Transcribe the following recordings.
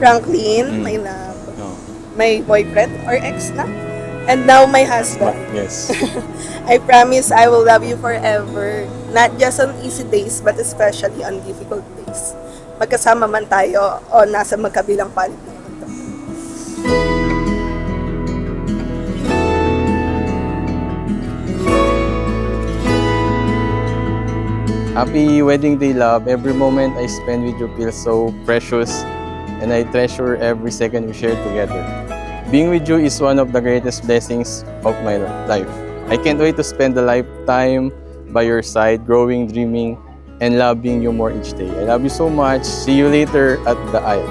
Franklin, my love. My boyfriend or ex na. And now my husband. Yes. I promise I will love you forever. Not just on easy days, but especially on difficult days. Magkasama man tayo o nasa magkabilang panig ng mundo. Happy wedding day, love. Every moment I spend with you feels so precious, and I treasure every second we share together. Being with you is one of the greatest blessings of my life. I can't wait to spend a lifetime by your side, growing, dreaming, and loving you more each day. I love you so much. See you later at the aisle.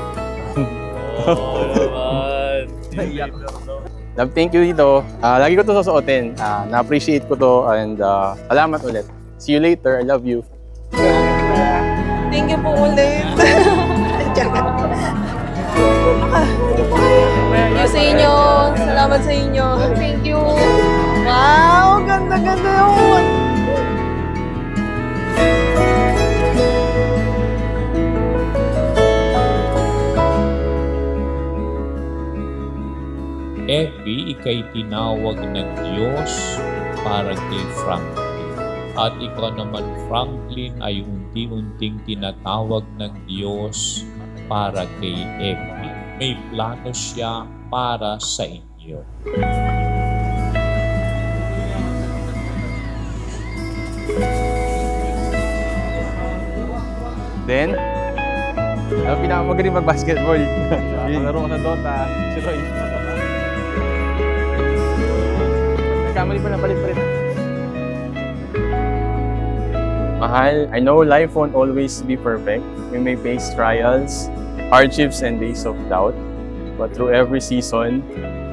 Love, thank you dito. Lagi ko to susuotin. Na-appreciate ko to, and salamat ulit. See you later. I love you. Thank you po ulit. Thank you sa inyo. Salamat sa inyo. Thank you. Wow, ganda-ganda yun. Effie, ika'y tinawag ng Diyos para kay Franklin. At ikaw naman, Franklin, ay unti-unting tinatawag ng Diyos para kay Effie. May plano siya para sa inyo. Then, pinakamagaling mag-basketball. Laro ko sa Dota. Si Roy. Nagkamali pa na palit-palit. Mahal, I know life won't always be perfect. We may face trials, hardships, and days of doubt. But through every season,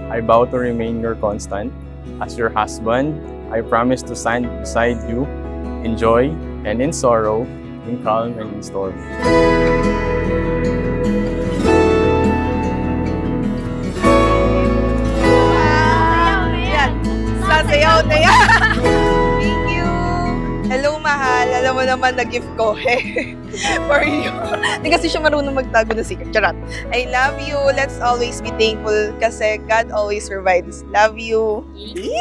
I vow to remain your constant. As your husband, I promise to stand beside you in joy and in sorrow, in calm and in storm. Yan. Sasayaw na yan. Thank you. Hello, mahal. Alam mo naman na gift ko. For you. Hindi kasi siya marunong magtago ng secret. Charot. I love you. Let's always be thankful kasi God always provides. Love you. Kilig.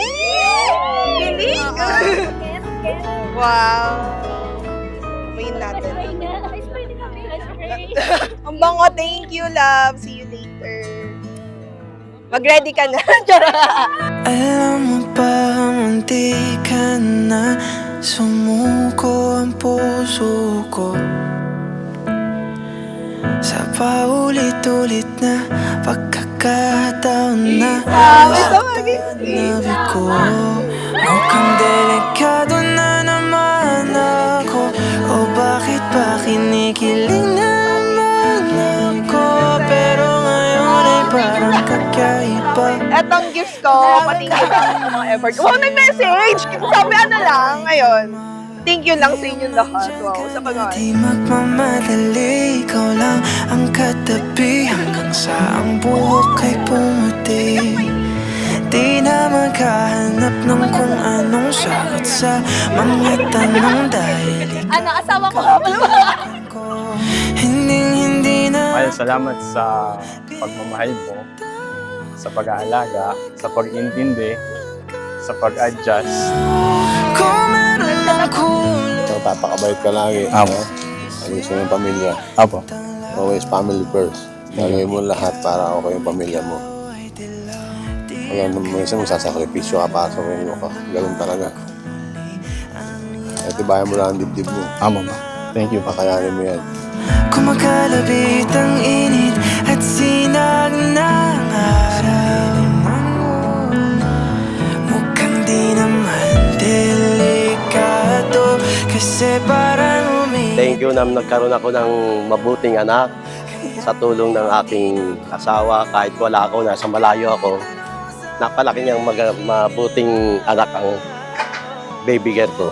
Wow. Umayin natin. Ang bango. Thank you, love. See you later. Mag-ready ka na. Alam mo ba, munti ka na sumuko ang puso ko sa paulit-ulit na pagkakataon na nabi ko. Mukhang delikado na naman ako, o bakit ba kinikilig na naman ako? Pero ngayon ay parang kakaiba. Etong gifts ko, patingin lang ng effort. Wow, nag-message! Sabi ano lang, ngayon. Thank you lang sa inyong lahat. Wow, sa pag-aari. Di magmamadali, ikaw lang ang katabi hanggang sa ang buhok ay pumuti. Di na maghahanap ng kung anong sagot sa mga tanong dahil Ano, asawa ko? hindi na Mahal, salamat sa pagmamahal mo, sa pag-aalaga, sa pag-intindi, sa pag-adjust. kung meron lang kulang. So, papakabait ka lagi. Apo. Ayusin mo yung pamilya. Apo. Always family first. Gagawin mo lahat para okay yung pamilya mo. Kaya minsan magsasakripisyo ka para sa pamilya mo ka. Ganun talaga. At tibayan mo lang ang dibdib mo. Amo ma. Thank you. Pakayanin mo yan. Kumakalabit ang init at sinag ng araw. Mukhang di naman delikado kasi parang Thank you na nagkaroon ako ng mabuting anak sa tulong ng aking asawa. Kahit wala ako, nasa malayo ako, napalaki niyang mabuting anak ang baby girl ko.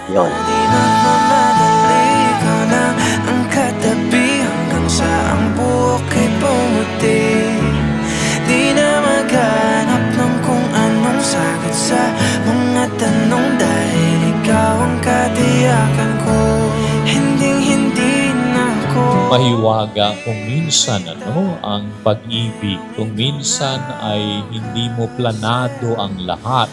Yun. Di magmamadali, ikaw na ang katabi hanggang sa ang buhok ay pumuti. Di na maghanap ng kung anong sagot sa mga tanong dahil ikaw ang katiyakan ko. Hindi na ako mahiwaga kung minsan ang pag-ibig. Kung minsan ay hindi mo planado ang lahat.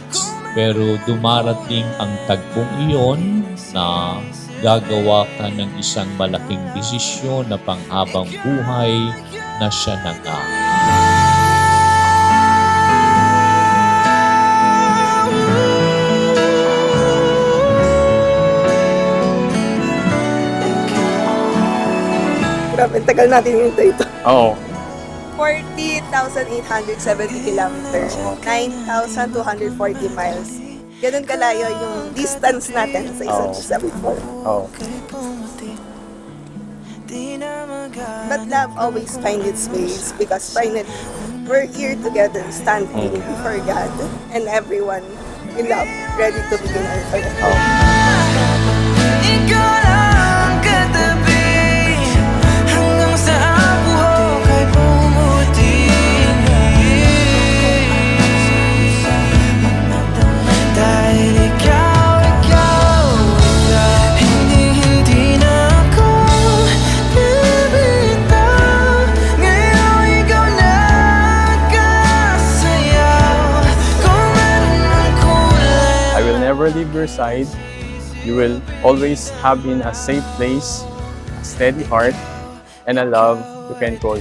Pero dumarating ang tagpong iyon na gagawa ka ng isang malaking desisyon na panghabang buhay na siya na nga. Grabe, tagal natin yung ito. Oo. 40,870 kilometers. 9,240 miles. Ganun kalayo yung distance natin sa isa't isa before. Oo. But love always finds its ways because finally, we're here together standing before God and everyone we love, ready to begin our forever. Ikaw lang katabi hanggang sa ang buhok ay pumuti. Dahil ikaw, hindi na ako bibitaw. Ngayon ikaw nagkasayaw. Kung meron mang kulay I will never leave your side. You will always have in a safe place, a steady heart, and a love you can call.